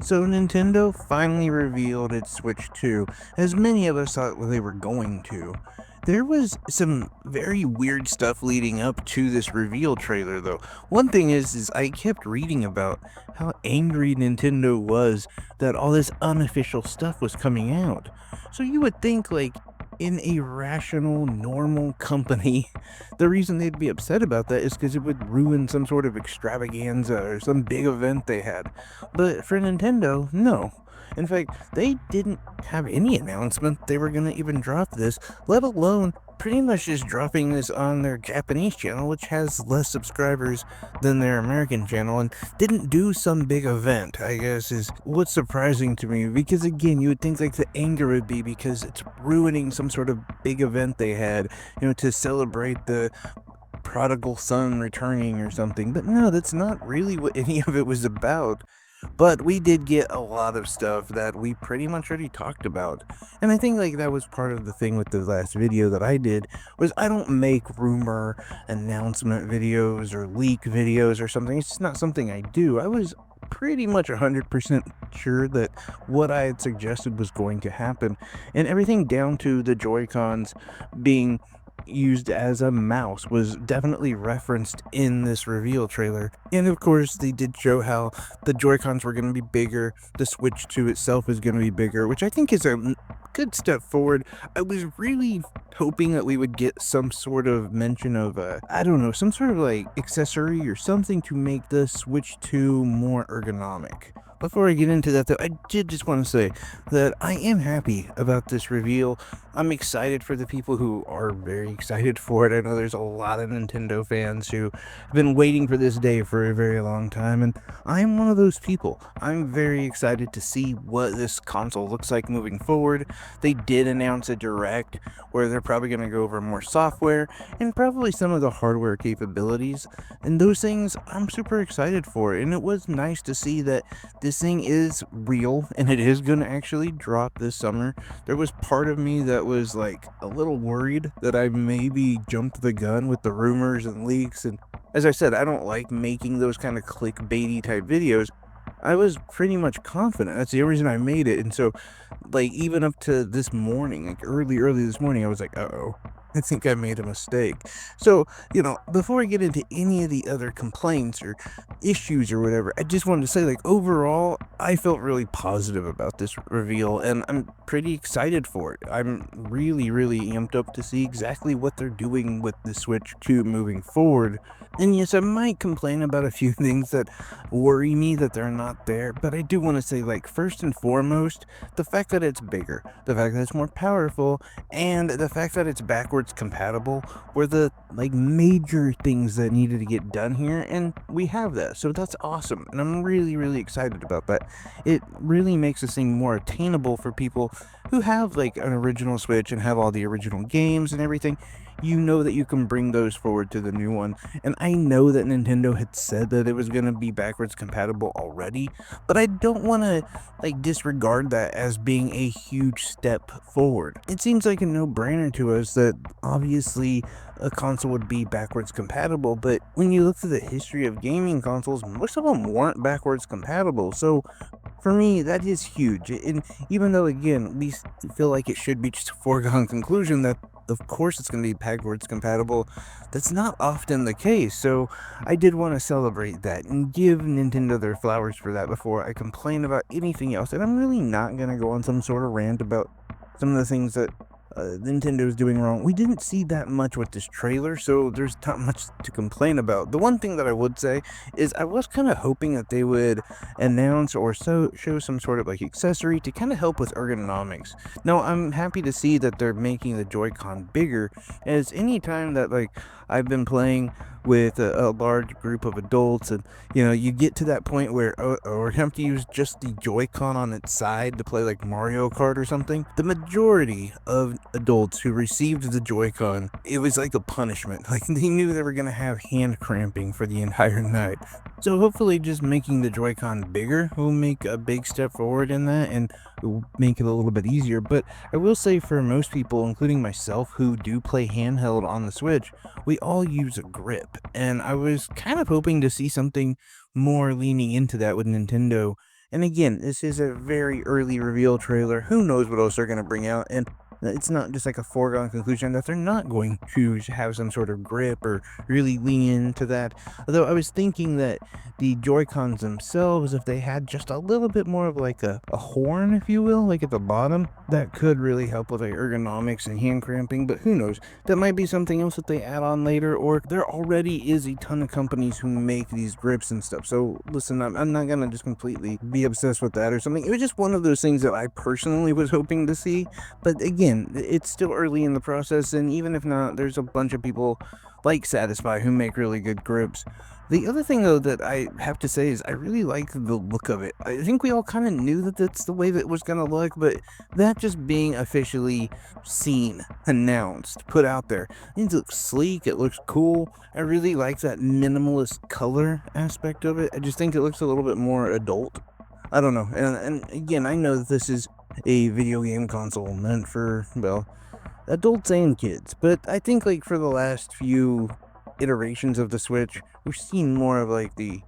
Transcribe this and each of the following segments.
So Nintendo finally revealed its Switch 2, as many of us thought they were going to. There was some very weird stuff leading up to this reveal trailer though. One thing is I kept reading about how angry Nintendo was that all this unofficial stuff was coming out. So you would think like in a rational, normal company, the reason they'd be upset about that is because it would ruin some sort of extravaganza or some big event they had. But for Nintendo, no. In fact, they didn't have any announcement they were going to even drop this, let alone pretty much just dropping this on their Japanese channel, which has less subscribers than their American channel, and didn't do some big event, I guess, is what's surprising to me. Because again, you would think like the anger would be because it's ruining some sort of big event they had, to celebrate the prodigal son returning or something. But no, that's not really what any of it was about. But we did get a lot of stuff that we pretty much already talked about. And I think like that was part of the thing with the last video that I did was I don't make rumor announcement videos or leak videos or something. It's just not something I do. I was pretty much 100% sure that what I had suggested was going to happen, and everything down to the Joy-Cons being used as a mouse was definitely referenced in this reveal trailer. And of course, they did show how the Joy-Cons were going to be bigger, the Switch 2 itself is going to be bigger, which I think is a good step forward. I was really hoping that we would get some sort of mention of, I don't know, some sort of like accessory or something to make the Switch 2 more ergonomic. Before I get into that though, I did just want to say that I am happy about this reveal. I'm excited for the people who are very excited for it. I know there's a lot of Nintendo fans who have been waiting for this day for a very long time, and I'm one of those people. I'm very excited to see what this console looks like moving forward. They did announce a direct where they're probably going to go over more software and probably some of the hardware capabilities, and those things I'm super excited for. And it was nice to see that this thing is real and it is going to actually drop this summer. There was part of me that was like a little worried that I maybe jumped the gun with the rumors and leaks, and as I said, I don't like making those kind of clickbaity type videos. I was pretty much confident. That's the only reason I made it. And so, like, even up to this morning, like early this morning, I was like, uh-oh, I think I made a mistake. So, before I get into any of the other complaints or issues or whatever, I just wanted to say, like, overall, I felt really positive about this reveal, and I'm pretty excited for it. I'm really, really amped up to see exactly what they're doing with the Switch 2 moving forward. And yes, I might complain about a few things that worry me that they're not there, but I do want to say, like, first and foremost, the fact that it's bigger, the fact that it's more powerful, and the fact that it's backwards compatible were the like major things that needed to get done here, and we have that. So that's awesome. And I'm really, really excited about that. It really makes this thing more attainable for people who have like an original Switch and have all the original games and everything. You know that you can bring those forward to the new one. And I know that Nintendo had said that it was going to be backwards compatible already, but I don't want to like disregard that as being a huge step forward. It seems like a no-brainer to us that obviously a console would be backwards compatible, but when you look through the history of gaming consoles, most of them weren't backwards compatible. So for me, that is huge. And even though, again, we feel like it should be just a foregone conclusion that, of course, it's going to be backwards compatible, that's not often the case. So I did want to celebrate that and give Nintendo their flowers for that before I complain about anything else. And I'm really not going to go on some sort of rant about some of the things that Nintendo is doing wrong. We didn't see that much with this trailer, so there's not much to complain about. The one thing that I would say is I was kind of hoping that they would announce or show some sort of like accessory to kind of help with ergonomics. Now, I'm happy to see that they're making the Joy-Con bigger, as any time that like I've been playing with a large group of adults, and you get to that point where or have to use just the Joy-Con on its side to play like Mario Kart or something. The majority of adults who received the Joy-Con, it was like a punishment. Like they knew they were gonna have hand cramping for the entire night. So hopefully just making the Joy-Con bigger will make a big step forward in that, and will make it a little bit easier. But I will say for most people, including myself, who do play handheld on the Switch, we all use a grip. And I was kind of hoping to see something more leaning into that with Nintendo And again, this is a very early reveal trailer. Who knows what else they're going to bring out? And it's not just like a foregone conclusion that they're not going to have some sort of grip or really lean into that. Although I was thinking that the Joy-Cons themselves, if they had just a little bit more of like a horn, if you will, like at the bottom, that could really help with like ergonomics and hand cramping. But who knows? That might be something else that they add on later, or there already is a ton of companies who make these grips and stuff. So listen, I'm not gonna just completely be obsessed with that or something. It was just one of those things that I personally was hoping to see. But again, it's still early in the process, and even if not, there's a bunch of people like Satisfy who make really good grips. The other thing, though, that I have to say is I really like the look of it. I think we all kind of knew that that's the way that it was going to look, but that just being officially seen, announced, put out there, it looks sleek, it looks cool. I really like that minimalist color aspect of it. I just think it looks a little bit more adult. I don't know. And again, I know that this is a video game console meant for, well, adults and kids, but I think like for the last few iterations of the Switch, we've seen more of like the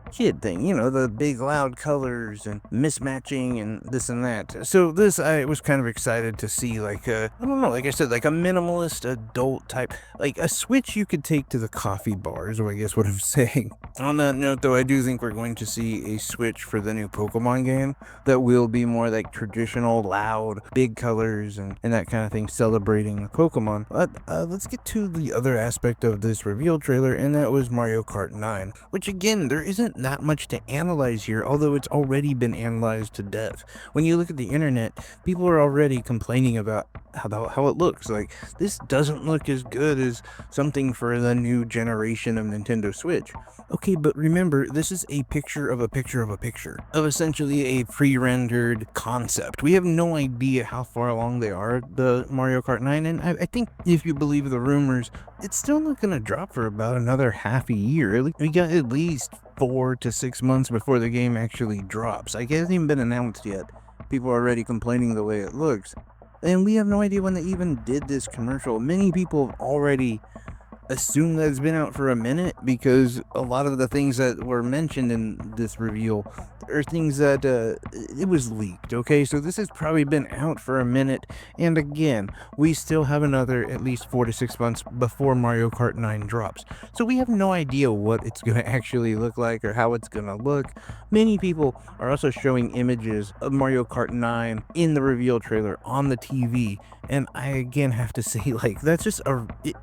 kid thing, the big loud colors and mismatching and this and that. So this, I was kind of excited to see like I don't know, like I said, like a minimalist adult type, like a Switch you could take to the coffee bar is what I guess what I'm saying. On that note though, I do think we're going to see a Switch for the new Pokemon game that will be more like traditional, loud, big colors and that kind of thing, celebrating the Pokemon. But let's get to the other aspect of this reveal trailer, and that was Mario Kart 9, which again, there isn't that much to analyze here, although it's already been analyzed to death. When you look at the internet, people are already complaining about how it looks. Like, this doesn't look as good as something for the new generation of Nintendo Switch. Okay, but remember, this is a picture of a picture of a picture of essentially a pre-rendered concept. We have no idea how far along they are, the Mario Kart 9, and I think if you believe the rumors, it's still not going to drop for about another half a year. We got at least 4 to 6 months before the game actually drops. Like, it hasn't even been announced yet. People are already complaining the way it looks. And we have no idea when they even did this commercial. Many people have already assume that it's been out for a minute, because a lot of the things that were mentioned in this reveal are things that it was leaked. Okay, so this has probably been out for a minute, and again, we still have another at least 4 to 6 months before Mario Kart 9 drops, so we have no idea what it's going to actually look like or how it's going to look. Many people are also showing images of Mario Kart 9 in the reveal trailer on the TV, and I again have to say, like, that's just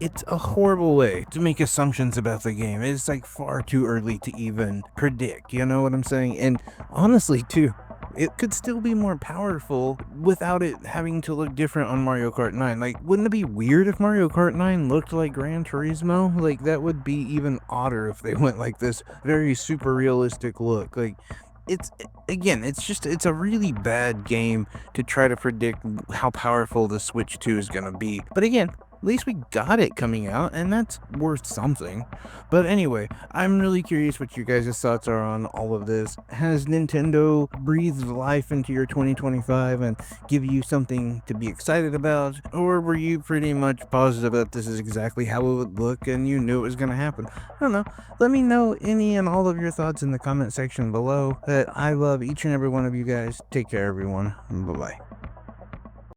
it's a horrible way to make assumptions about the game. It's like far too early to even predict, you know what I'm saying? And honestly, too, it could still be more powerful without it having to look different on Mario Kart 9. Like, wouldn't it be weird if Mario Kart 9 looked like Gran Turismo? Like, that would be even odder if they went like this very super realistic look. Like, it's again, it's a really bad game to try to predict how powerful the Switch 2 is going to be. But again, at least we got it coming out, and that's worth something. But anyway, I'm really curious what your guys' thoughts are on all of this. Has Nintendo breathed life into your 2025 and give you something to be excited about? Or were you pretty much positive that this is exactly how it would look and you knew it was going to happen? I don't know. Let me know any and all of your thoughts in the comment section below. I love each and every one of you guys. Take care, everyone. Bye-bye.